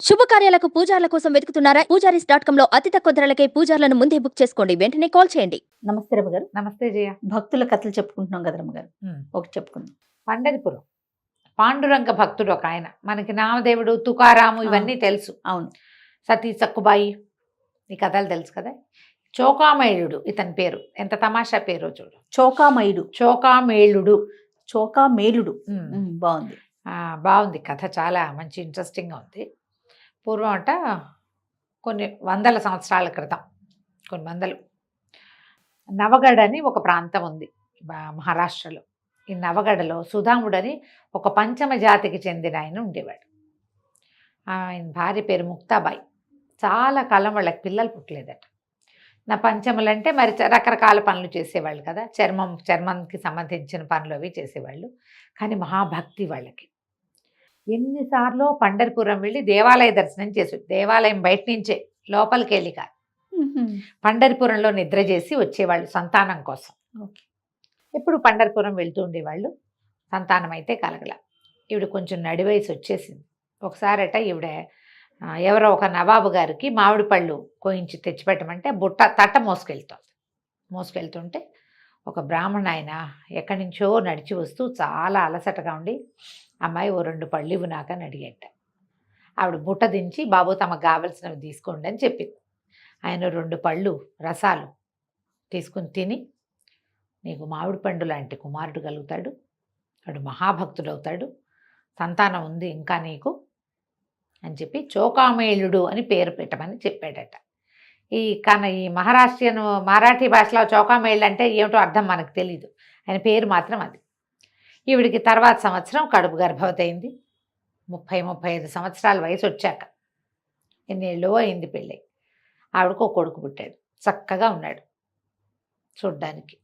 శుభకార్యాలకు పూజార్ల కోసం వెతుకుతున్నారా? పూజారీస్.com లో అతి తక్కువ ధరలకే పూజార్లను ముందే బుక్ చేసుకోండి. వెంటనే కాల్ చేయండి. నమస్తే రమ్మగారు. నమస్తే జయ. భక్తుల కథలు చెప్పుకుంటున్నాం కదా రమ్మగారు. ఒకటి చెప్పుకుందాం. పండరిపురం పాండురంగ భక్తుడు ఒక ఆయన. మనకి నామదేవుడు, తుకారాము ఇవన్నీ తెలుసు. అవును. సతీ సక్కుబాయి ఈ కథలు తెలుసు కదా. చోకామేళుడు ఇతని పేరు. ఎంత తమాషా పేరో చూడు. చోకామయుడు. చోకామేళుడు. చోకామేలుడు. బాగుంది. బాగుంది కథ, చాలా మంచి ఇంట్రెస్టింగ్గా ఉంది. పూర్వం అంట కొన్ని వందల సంవత్సరాల క్రితం, కొన్ని వందలు, నవగఢ అని ఒక ప్రాంతం ఉంది మహారాష్ట్రలో. ఈ నవగఢలో సుధాముడని ఒక పంచమ జాతికి చెందిన ఆయన ఉండేవాడు. ఆయన భార్య పేరు ముక్తాబాయి. చాలా కాలం వాళ్ళకి పిల్లలు పుట్టలేదట. నా పంచములంటే మరి రకరకాల పనులు చేసేవాళ్ళు కదా, చర్మంకి సంబంధించిన పనులు అవి చేసేవాళ్ళు. కానీ మహాభక్తి వాళ్ళకి. ఎన్నిసార్లు పండరిపురం వెళ్ళి దేవాలయ దర్శనం చేసి, దేవాలయం బయట నుంచే, లోపలికి వెళ్ళి కాదు, పండరిపురంలో నిద్ర చేసి వచ్చేవాళ్ళు సంతానం కోసం. ఎప్పుడు పండరిపురం వెళ్తూ ఉండేవాళ్ళు. సంతానం అయితే కలగల. ఈవిడ కొంచెం నడి వయసు వచ్చేసింది. ఒకసారట ఈవిడ ఎవరో ఒక నవాబు గారికి మామిడి పళ్ళు కోయించి తెచ్చిపెట్టమంటే తట్ట మోసుకెళ్తుంటే ఒక బ్రాహ్మణ ఆయన ఎక్కడి నుంచో నడిచి వస్తూ చాలా అలసటగా ఉండి, అమ్మాయి ఓ 2 పళ్ళు ఇవ్వు నాకు అని అడిగేట. ఆవిడ బుట్ట దించి, బాబు తమకు కావలసినవి తీసుకోండి అని చెప్పింది. ఆయన 2 పళ్ళు రసాలు తీసుకుని తిని, నీకు మామిడి పండు లాంటి కుమారుడు కలుగుతాడు, వాడు మహాభక్తుడు అవుతాడు, సంతానం ఉంది ఇంకా నీకు అని చెప్పి చోకామేళుడు అని పేరు పెట్టమని చెప్పాడట. ఈ మరాఠీ భాషలో చోకామేళ్ళు అంటే ఏమిటో అర్థం మనకు తెలీదు. ఆయన పేరు మాత్రం అది. ఈవిడికి తర్వాత సంవత్సరం కడుపు గర్భవతి అయింది. 30-35 సంవత్సరాల వయసు వచ్చాక, ఎన్నేళ్ళో అయింది పెళ్ళి. ఆవిడకు ఒక కొడుకు పుట్టాడు. చక్కగా ఉన్నాడు చూడ్డానికి.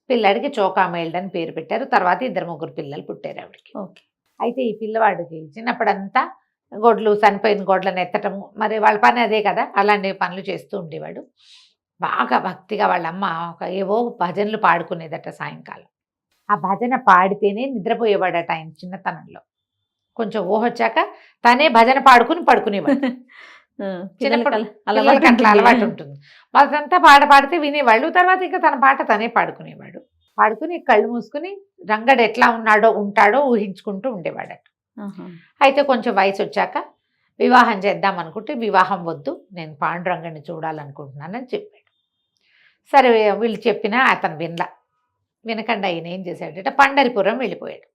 పిల్లాడికి చోకామేళ్ళు అని పేరు పెట్టారు. తర్వాత 2-3 పిల్లలు పుట్టారు ఆవిడకి. అయితే ఈ పిల్లవాడికి చిన్నప్పుడంతా చనిపోయిన గొడ్లను ఎత్తటము, మరి వాళ్ళ పని అదే కదా, అలాంటి పనులు చేస్తూ ఉండేవాడు. బాగా భక్తిగా వాళ్ళ అమ్మ ఏవో భజనలు పాడుకునేదట సాయంకాలం. ఆ భజన పాడితేనే నిద్రపోయేవాడట ఆయన చిన్నతనంలో. కొంచెం ఊహొచ్చాక తనే భజన పాడుకుని పడుకునేవాడు. చిన్నప్పుడు అట్లా అలవాటు ఉంటుంది. వాళ్ళంతా పాడితే వినేవాళ్ళు. తర్వాత ఇంకా తన పాట తనే పాడుకునేవాడు. పాడుకుని కళ్ళు మూసుకుని రంగడు ఎట్లా ఉంటాడో ఊహించుకుంటూ ఉండేవాడట. అయితే కొంచెం వయసు వచ్చాక వివాహం చేద్దాం అనుకుంటే, వివాహం వద్దు, నేను పాండురంగని చూడాలనుకుంటున్నానని చెప్పాడు. సరే వీళ్ళు చెప్పినా అతను వినకుండా ఆయన ఏం చేశాడట, పండరిపురం వెళ్ళిపోయాడు.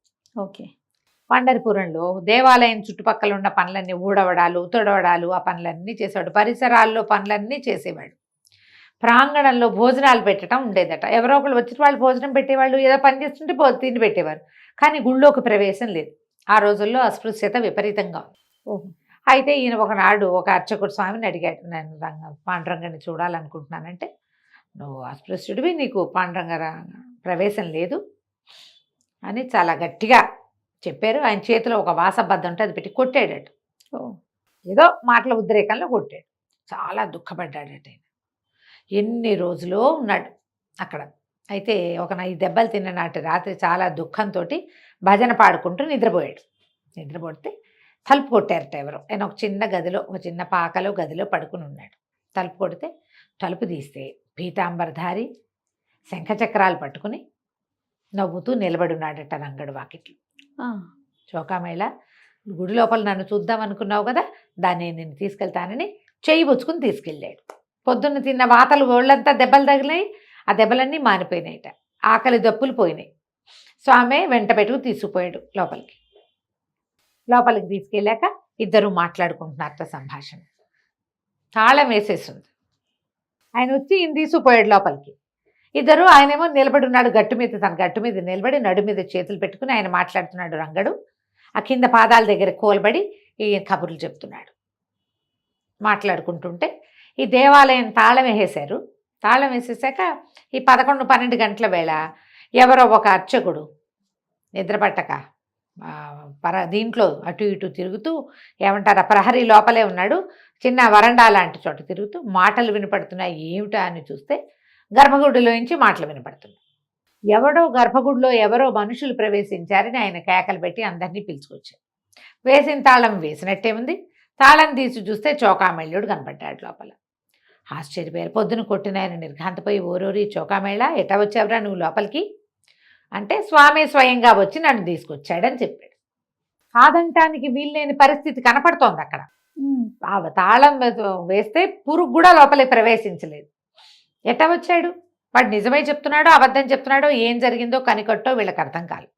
పండరిపురంలో దేవాలయం చుట్టుపక్కల ఉన్న పనులన్నీ ఊడవడాలు, తొడవడాలు, ఆ పనులన్నీ చేసేవాడు. పరిసరాల్లో పనులన్నీ చేసేవాడు. ప్రాంగణంలో భోజనాలు పెట్టడం ఉండేదట. ఎవరో ఒకళ్ళు వచ్చి వాళ్ళు భోజనం పెట్టేవాళ్ళు, ఏదో పని చేస్తుంటే తిండి పెట్టేవారు. కానీ గుళ్ళోకి ప్రవేశం లేదు. ఆ రోజుల్లో అస్పృశ్యత విపరీతంగా ఉంది. అయితే ఈయన ఒకనాడు ఒక అర్చకుడు స్వామిని అడిగాడు, నేను పాండురంగని చూడాలనుకుంటున్నానంటే, నువ్వు అస్పృశ్యుడివి, నీకు పాండురంగ ప్రవేశం లేదు అని చాలా గట్టిగా చెప్పారు. ఆయన చేతిలో ఒక వాసబద్ద ఉంటే అది పెట్టి కొట్టాడట. ఏదో మాటల ఉద్రేకంలో కొట్టాడు. చాలా దుఃఖపడ్డాడట ఆయన. ఎన్ని రోజులో ఉన్నాడు అక్కడ. అయితే ఒక 5 దెబ్బలు తిన్న నాటి రాత్రి చాలా దుఃఖంతో భజన పాడుకుంటూ నిద్రపోతే తలుపు కొట్టారట ఎవరో. ఆయన ఒక చిన్న గదిలో, ఒక చిన్న పాకలో గదిలో పడుకుని ఉన్నాడు. తలుపు కొడితే తలుపు తీస్తే పీతాంబరధారి, శంఖచక్రాలు పట్టుకుని నవ్వుతూ నిలబడి ఉన్నాడట రంగడు వాకిట్లో. చోకామేళ, గుడి లోపల నన్ను చూద్దాం అనుకున్నావు కదా, దాన్ని నేను తీసుకెళ్తానని చెయ్యి పుచ్చుకుని తీసుకెళ్ళాడు. పొద్దున్న తిన్న వాతలు ఒళ్ళంతా దెబ్బలు తగిలాయి. ఆ దెబ్బలన్నీ మానిపోయినాయిట. ఆకలి దప్పులు పోయినాయి. స్వామి వెంట పెట్టుకు తీసుకుపోయాడు లోపలికి తీసుకెళ్ళాక ఇద్దరు మాట్లాడుకుంటున్నారట. సంభాషణ తాళం వేసేస్తుంది. ఆయన వచ్చి ఈయన తీసుకుపోయాడు లోపలికి. ఇద్దరు, ఆయనేమో నిలబడి ఉన్నాడు తన గట్టు మీద నిలబడి నడు మీద చేతులు పెట్టుకుని ఆయన మాట్లాడుతున్నాడు. రంగడు ఆ కింద పాదాల దగ్గర కోల్బడి ఈయన కబుర్లు చెప్తున్నాడు. మాట్లాడుకుంటుంటే ఈ దేవాలయం తాళం వేసేశారు. తాళం వేసేసాక ఈ 11-12 గంటల వేళ ఎవరో ఒక అర్చకుడు నిద్రపట్టక దీంట్లో అటు ఇటు తిరుగుతూ, ఏమంటారు, ప్రహరీ లోపలే ఉన్నాడు. చిన్న వరండా లాంటి చోట తిరుగుతూ మాటలు వినపడుతున్నాయి. ఏమిటా అని చూస్తే గర్భగుడిలో నుంచి మాటలు వినపడుతున్నాయి. గర్భగుడిలో ఎవరో మనుషులు ప్రవేశించారని ఆయన కేకలు పెట్టి అందరినీ పిలుచుకొచ్చారు. వేసిన తాళం వేసినట్టే ఉంది. తాళం తీసి చూస్తే చోకామెళ్ళుడు కనపడ్డాడు లోపల. ఆశ్చర్యపోయారు. పొద్దున కొట్టిన ఆయన నిర్ఘాంతపోయి, ఓరోరి చోకామేళ ఎటా వచ్చావురా నువ్వు లోపలికి అంటే, స్వామి స్వయంగా వచ్చి నన్ను తీసుకొచ్చాడని చెప్పాడు. కాదంటానికి వీల్లేని పరిస్థితి కనపడుతోంది అక్కడ. ఆ తాళం వేస్తే పురుగు కూడా లోపలికి ప్రవేశించలేదు. ఎటా వచ్చాడు? వాడు నిజమే చెప్తున్నాడో అబద్ధం చెప్తున్నాడో, ఏం జరిగిందో కనికట్టో వీళ్ళకి అర్థం కాదు.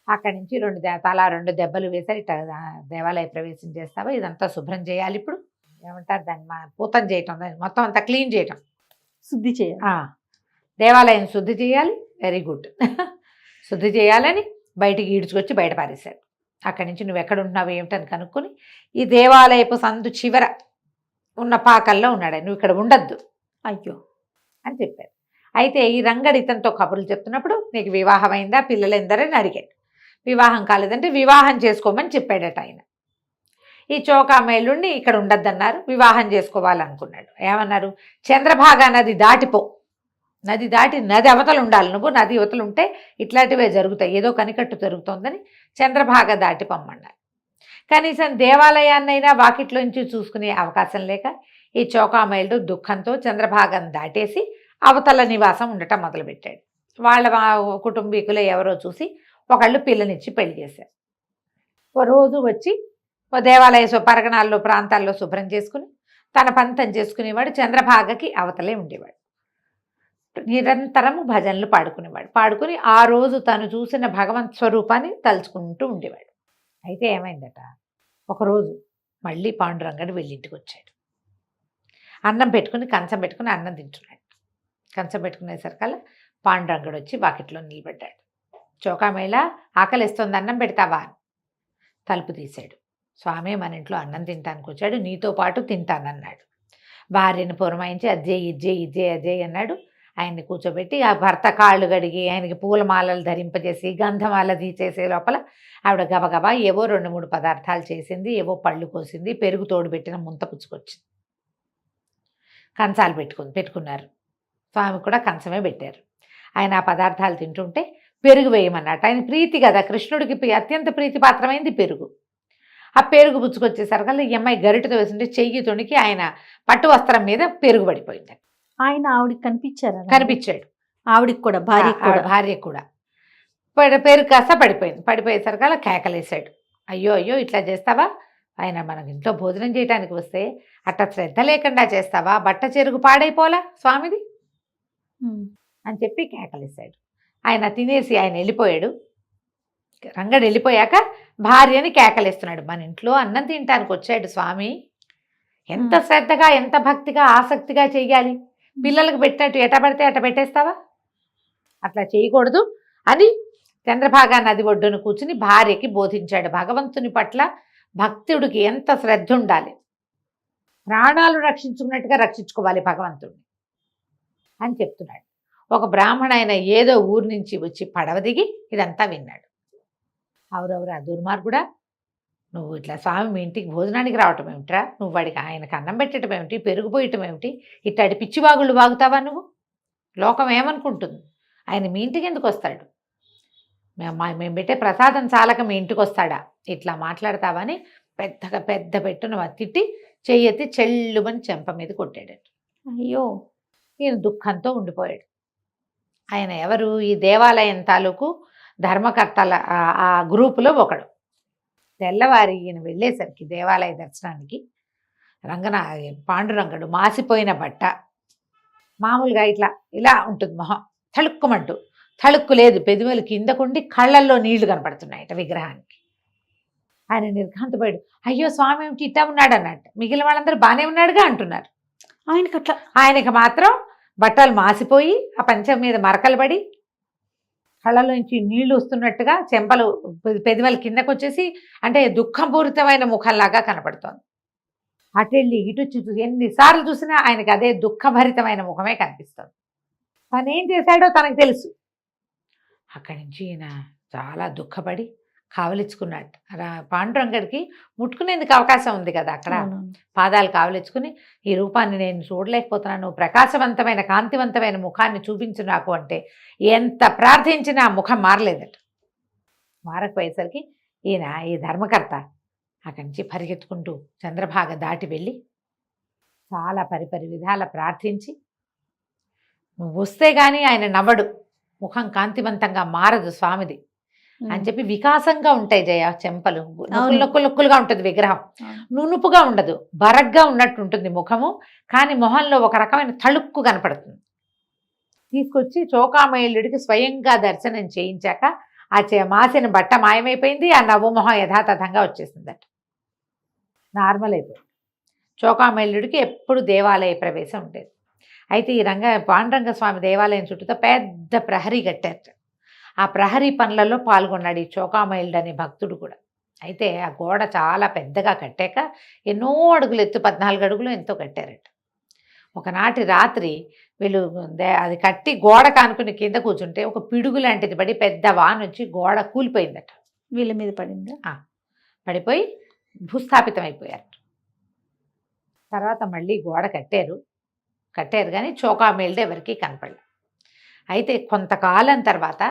అక్కడి నుంచి రెండు దెబ్బలు వేశారు. ఇట్లా దేవాలయ ప్రవేశం చేస్తావా, ఇదంతా శుభ్రం చేయాలి, ఇప్పుడు ఏమంటారు దాన్ని, పూతం చేయటం, మొత్తం అంతా క్లీన్ చేయటం, శుద్ధి చేయాలి, దేవాలయం శుద్ధి చేయాలి. Very good. శుద్ధి చేయాలని బయటికి ఈడ్చుకొచ్చి బయట పారేశాడు. అక్కడి నుంచి నువ్వు ఎక్కడ ఉంటున్నావు ఏమిటని కనుక్కొని, ఈ దేవాలయపు సందు చివర ఉన్న పాకల్లో ఉన్నాడు, నువ్వు ఇక్కడ ఉండద్దు అయ్యో అని చెప్పారు. అయితే ఈ రంగడు ఇతనితో కబుర్లు చెప్తున్నప్పుడు, నీకు వివాహం అయిందా, పిల్లలు ఎందరని అడిగాడు. వివాహం కాలేదంటే వివాహం చేసుకోమని చెప్పాడట ఆయన. ఈ చోకామేళ్ళుండి ఇక్కడ ఉండద్దన్నారు, వివాహం చేసుకోవాలనుకున్నాడు. ఏమన్నారు, చంద్రభాగా నది దాటిపో, నది దాటి నది అవతలు ఉండాలి, నువ్వు నది అవతలు ఉంటే ఇట్లాంటివే జరుగుతాయి, ఏదో కనికట్టు జరుగుతోందని చంద్రభాగ దాటిపోమ్మన్నారు. కనీసం దేవాలయాన్నైనా వాకిట్లోంచి చూసుకునే అవకాశం లేక ఈ చోకామేళ్ళు దుఃఖంతో చంద్రభాగం దాటేసి అవతల నివాసం ఉండటం మొదలుపెట్టాడు. వాళ్ళ కుటుంబీకులు ఎవరో చూసి ఒకళ్ళు పిల్లనిచ్చి పెళ్లి చేశారు. ఓ రోజు వచ్చి ఓ దేవాలయ పరగణాల్లో ప్రాంతాల్లో శుభ్రం చేసుకుని తన పంతం చేసుకునేవాడు. చంద్రభాగకి అవతలే ఉండేవాడు. నిరంతరము భజనలు పాడుకునేవాడు. పాడుకుని ఆ రోజు తను చూసిన భగవంత్ స్వరూపాన్ని తలుచుకుంటూ ఉండేవాడు. అయితే ఏమైందట, ఒకరోజు మళ్ళీ పాండురంగడు వెళ్ళింటికి వచ్చాడు. అన్నం పెట్టుకుని కంచం పెట్టుకుని అన్నం తింటున్నాడు. కంచం పెట్టుకునేసరికల్లా పాండురంగడు వచ్చి వాకిట్లో నిలబడ్డాడు. చోకామేళ ఆకలిస్తుంది, అన్నం పెడతావా అని తలుపు తీశాడు. స్వామి మన ఇంట్లో అన్నం తింటానికి వచ్చాడు, నీతో పాటు తింటానన్నాడు. భార్యను పురమాయించి అజ్జయ్ ఇజ్జయ్ ఇజ్జయ్ అజయ్ అన్నాడు. ఆయన్ని కూర్చోబెట్టి ఆ భర్త కాళ్ళు గడిగి ఆయనకి పూలమాలలు ధరింపజేసి గంధమాల తీసేసే లోపల ఆవిడ గబగబా ఏవో 2-3 పదార్థాలు చేసింది, ఏవో పళ్ళు కోసింది, పెరుగు తోడు పెట్టిన ముంత పుచ్చుకొచ్చింది. కంచాలు పెట్టుకున్నారు. స్వామి కూడా కంచమే పెట్టారు. ఆయన ఆ పదార్థాలు తింటుంటే పెరుగు వేయమన్నట్టు. ఆయన ప్రీతి కదా, కృష్ణుడికి అత్యంత ప్రీతిపాత్రమైంది పెరుగు. ఆ పెరుగు పుచ్చుకొచ్చేసరికల్లా ఈ అమ్మాయి గరిటతో వేసింటే చెయ్యి తొణికి ఆయన పట్టు వస్త్రం మీద పెరుగు పడిపోయింది. ఆయన ఆవిడికి కనిపించారా? కనిపించాడు. ఆవిడికి కూడా, భార్యకు కూడా పెరుగు కాస్త పడిపోయింది. పడిపోయేసరికల్లా కేకలేశాడు, అయ్యో అయ్యో ఇట్లా చేస్తావా, ఆయన మనకి ఇంట్లో భోజనం చేయడానికి వస్తే అట్లా శ్రద్ధ లేకుండా చేస్తావా, బట్ట చెరుగు పాడైపోలా స్వామిది అని చెప్పి కేకలేశాడు. ఆయన తినేసి ఆయన వెళ్ళిపోయాడు. రంగడు వెళ్ళిపోయాక భార్యని కేకలేస్తున్నాడు, మన ఇంట్లో అన్నం తినటానికి వచ్చాడు స్వామి, ఎంత శ్రద్ధగా ఎంత భక్తిగా ఆసక్తిగా చెయ్యాలి, పిల్లలకు పెట్టినట్టు ఎట పడితే అట పెట్టేస్తావా, అట్లా చేయకూడదు అని చంద్రభాగా నది ఒడ్డును కూర్చుని భార్యకి బోధించాడు. భగవంతుని పట్ల భక్తుడికి ఎంత శ్రద్ధ ఉండాలి, ప్రాణాలు రక్షించుకున్నట్టుగా రక్షించుకోవాలి భగవంతుడిని అని చెప్తున్నాడు. ఒక బ్రాహ్మణ ఏదో ఊరు నుంచి వచ్చి పడవ దిగి ఇదంతా విన్నాడు. అవురవురా దుర్మార్గుడా, నువ్వు ఇట్లా స్వామి మీ ఇంటికి భోజనానికి రావటం ఏమిట్రా, నువ్వు వాడికి ఆయనకు అన్నం పెట్టడం ఏమిటి, పెరుగు పోయటం ఏమిటి, ఇట్లాంటి పిచ్చివాగుళ్ళు వాగుతావా నువ్వు, లోకం ఏమనుకుంటుంది, ఆయన మీ ఇంటికి ఎందుకు వస్తాడు, మేము పెట్టే ప్రసాదం చాలక మీ ఇంటికి వస్తాడా, ఇట్లా మాట్లాడతావా అని పెద్ద పెట్టున తిట్టి చెయ్యెత్తి చెల్లుమని చెంప మీద కొట్టాడు. అయ్యో, ఈయన దుఃఖంతో ఉండిపోయాడు. ఆయన ఎవరు, ఈ దేవాలయం తాలూకు ధర్మకర్తల ఆ గ్రూపులో ఒకడు. తెల్లవారి ఈయన వెళ్ళేసరికి దేవాలయ దర్శనానికి పాండురంగడు మాసిపోయిన బట్ట, మామూలుగా ఇలా ఉంటుంది మొహం, తళుక్కుమంటూ, తళుక్కు లేదు, పెదవులు కిందకుండి కళ్ళల్లో నీళ్లు కనపడుతున్నాయట విగ్రహానికి. ఆయన నిర్ఘాంతపోయాడు, అయ్యో స్వామి ఏమిటి ఇట్టా ఉన్నాడు అన్నట్టు. మిగిలిన వాళ్ళందరూ బాగానే ఉన్నాడుగా అంటున్నారు. ఆయనకి మాత్రం బట్టలు మాసిపోయి ఆ పంచం మీద మరకలు పడి కళ్ళలోంచి నీళ్లు వస్తున్నట్టుగా చెంపలు పెదవుల కిందకు వచ్చేసి, అంటే దుఃఖపూరితమైన ముఖంలాగా కనపడుతోంది. అటెళ్ళి ఇటు ఎన్నిసార్లు చూసినా ఆయనకి అదే దుఃఖభరితమైన ముఖమే కనిపిస్తుంది. తనేం చేశాడో తనకు తెలుసు. అక్కడి నుంచి ఈయన చాలా దుఃఖపడి కావలించుకున్నాడు. పాండురంగడికి ముట్టుకునేందుకు అవకాశం ఉంది కదా అక్కడ, పాదాలు కావలించుకుని, ఈ రూపాన్ని నేను చూడలేకపోతున్నాను, ప్రకాశవంతమైన కాంతివంతమైన ముఖాన్ని చూపించు నాకు అంటే ఎంత ప్రార్థించినా ఆ ముఖం మారలేదట. మారకపోయేసరికి ఈయన ఈ ధర్మకర్త అక్కడి నుంచి పరిగెత్తుకుంటూ చంద్రభాగ దాటి వెళ్ళి చాలా పరిపరి విధాల ప్రార్థించి, నువ్వు వస్తే గాని ఆయన నవ్వడు, ముఖం కాంతివంతంగా మారదు స్వామిది అని చెప్పి వికాసంగా ఉంటాయి జయ చెంపలు, నొక్కులు నొక్కులు నొక్కులుగా ఉంటుంది విగ్రహం, నునుపుగా ఉండదు, బరగ్గా ఉన్నట్టు ఉంటుంది ముఖము, కానీ మొహంలో ఒక రకమైన తళుక్కు కనపడుతుంది. తీసుకొచ్చి చోకామయులుడికి స్వయంగా దర్శనం చేయించాక ఆ మాసిన బట్ట మాయమైపోయింది, ఆ నవ్వు మొహం యథాతథంగా వచ్చేసిందట, నార్మల్ అయిపోయింది. చోకామయులుడికి ఎప్పుడు దేవాలయ ప్రవేశం ఉండేది. అయితే ఈ పాండురంగ స్వామి దేవాలయం చుట్టూతో పెద్ద ప్రహరీ కట్టారు. ఆ ప్రహరీ పనులలో పాల్గొన్నాడు ఈ చోకామయులుడు అనే భక్తుడు కూడా. అయితే ఆ గోడ చాలా పెద్దగా కట్టాక ఎన్నో అడుగులు ఎత్తు, 14 అడుగులు ఎంతో కట్టారట. ఒకనాటి రాత్రి వీళ్ళు అది కట్టి గోడ కానుకుని కింద కూర్చుంటే ఒక పిడుగు లాంటిది పడి పెద్ద వాన వచ్చి గోడ కూలిపోయిందట. వీళ్ళ మీద పడిందా? పడిపోయి భూస్థాపితం అయిపోయారు. తర్వాత మళ్ళీ గోడ కట్టారు కానీ చోకామయులుడు ఎవరికీ కనపడలేదు. అయితే కొంతకాలం తర్వాత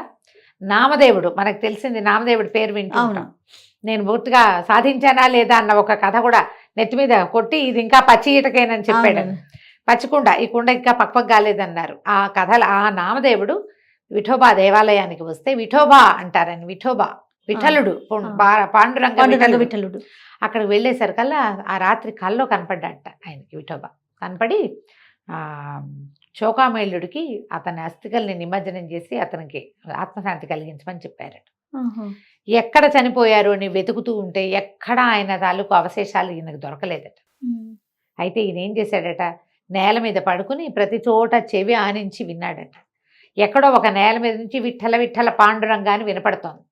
నామదేవుడు, మనకు తెలిసింది నామదేవుడి పేరు వింటున్నాం, నేను పూర్తిగా సాధించానా లేదా అన్న ఒక కథ కూడా నెత్తి మీద కొట్టి ఇది ఇంకా పచ్చి ఈటకేనని చెప్పాడు. పచ్చికుండ, ఈ కుండ ఇంకా పక్పక్ కాలేదన్నారు. ఆ కథలు ఆ నామదేవుడు విఠోబా దేవాలయానికి వస్తే విఠోబా అంటారని, విఠలుడు పాండురంగ విఠలుడు అక్కడికి వెళ్ళేసరికల్లా ఆ రాత్రి కల్లో కనపడ్డాట ఆయనకి విఠోబా. కనపడి చోకామయులుడికి అతని అస్థికల్ని నిమజ్జనం చేసి అతనికి ఆత్మశాంతి కలిగించమని చెప్పారట. ఎక్కడ చనిపోయారు అని వెతుకుతూ ఉంటే ఎక్కడ ఆయన తాలూకు అవశేషాలు ఈయనకు దొరకలేదట. అయితే ఈయన ఏం చేశాడట, నేల మీద పడుకుని ప్రతి చోట చెవి ఆనించి విన్నాడట. ఎక్కడో ఒక నేల మీద నుంచి విఠల విఠల పాండురంగా అని వినపడుతోంది.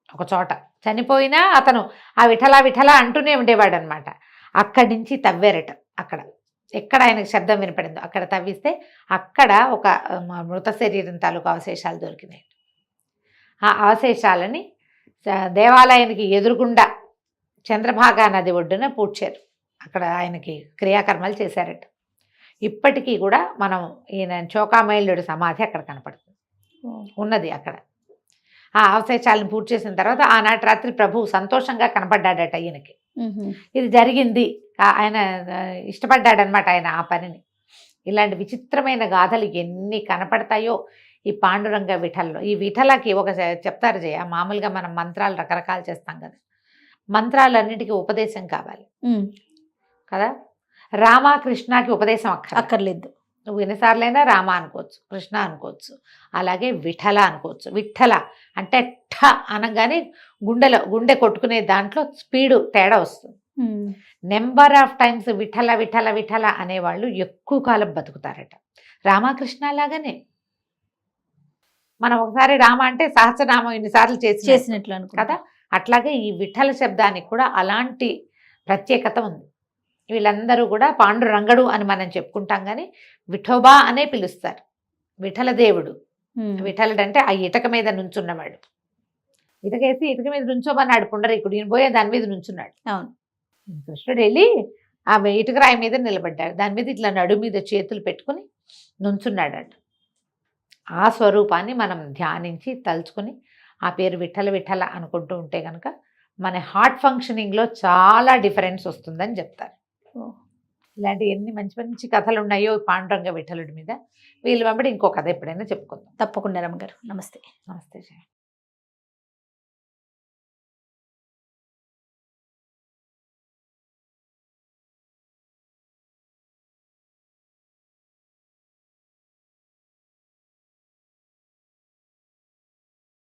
ఒక చోట చనిపోయినా అతను ఆ విఠల విఠల అంటూనే ఉండేవాడు అనమాట. అక్కడి నుంచి తవ్వారట. అక్కడ ఎక్కడ ఆయనకు శబ్దం వినపడిందో అక్కడ తవ్విస్తే అక్కడ ఒక మృత శరీరం తాలూకు అవశేషాలు దొరికినాయి. ఆ అవశేషాలని దేవాలయానికి ఎదురుగుండా చంద్రభాగా నది ఒడ్డున పూడ్చారు. అక్కడ ఆయనకి క్రియాకర్మలు చేశారట. ఇప్పటికీ కూడా మనం ఈయన చోకామయులుడి సమాధి అక్కడ కనపడుతుంది, ఉన్నది అక్కడ. ఆ అవశేషాలను పూర్తి చేసిన తర్వాత ఆనాటి రాత్రి ప్రభువు సంతోషంగా కనపడ్డాడట ఈయనకి. ఇది జరిగింది, ఆయన ఇష్టపడ్డాడనమాట ఆయన ఆ పనిని. ఇలాంటి విచిత్రమైన గాథలు ఎన్ని కనపడతాయో ఈ పాండురంగ విఠల్లో. ఈ విఠలకి ఒక చెప్తారు జయ, మామూలుగా మనం మంత్రాలు రకరకాలు చేస్తాం కదా, మంత్రాలన్నిటికీ ఉపదేశం కావాలి కదా. రామకృష్ణకి ఉపదేశం అక్కర్లేదు. నువ్వు ఎన్నిసార్లైనా రామ అనుకోవచ్చు, కృష్ణ అనుకోవచ్చు, అలాగే విఠల అనుకోవచ్చు. విఠల అంటే ఠ అనగానే గుండె కొట్టుకునే దాంట్లో స్పీడు తేడా వస్తుంది. Number of times Vitthala Vitthala Vitthala అనేవాళ్ళు ఎక్కువ కాలం బతుకుతారట. రామకృష్ణ లాగానే మనం ఒకసారి రామ అంటే సహస్రనామం ఎన్నిసార్లు చేసినట్లు కదా, అట్లాగే ఈ విఠల శబ్దానికి కూడా అలాంటి ప్రత్యేకత ఉంది. వీళ్ళందరూ కూడా పాండురంగడు అని మనం చెప్పుకుంటాం కానీ విఠోబా అనే పిలుస్తారు. విఠల దేవుడు, విఠలుడు అంటే ఆ ఇటక మీద నుంచున్నవాడు. ఇటకేసి ఇటక మీద నుంచోమన్నాడు పుండరీకుడు, ఈయన పోయే దాని మీద నుంచున్నాడు. కృష్ణుడు వెళ్ళి ఆ ఇటుక రాయి మీద నిలబడ్డాడు, దాని మీద ఇట్లా నడు మీద చేతులు పెట్టుకుని నుంచున్నాడు. ఆ స్వరూపాన్ని మనం ధ్యానించి తలుచుకుని ఆ పేరు విఠల విఠల అనుకుంటూ ఉంటే కనుక మన హార్ట్ ఫంక్షనింగ్లో చాలా డిఫరెన్స్ వస్తుందని చెప్తారు. ఇలాంటి ఎన్ని మంచి మంచి కథలు ఉన్నాయో పాండురంగ విఠలుడి మీద. వీళ్ళు వెంబడి ఇంకో కథ ఎప్పుడైనా చెప్పుకుందాం తప్పకుండా రమ్మగారు. నమస్తే. నమస్తే.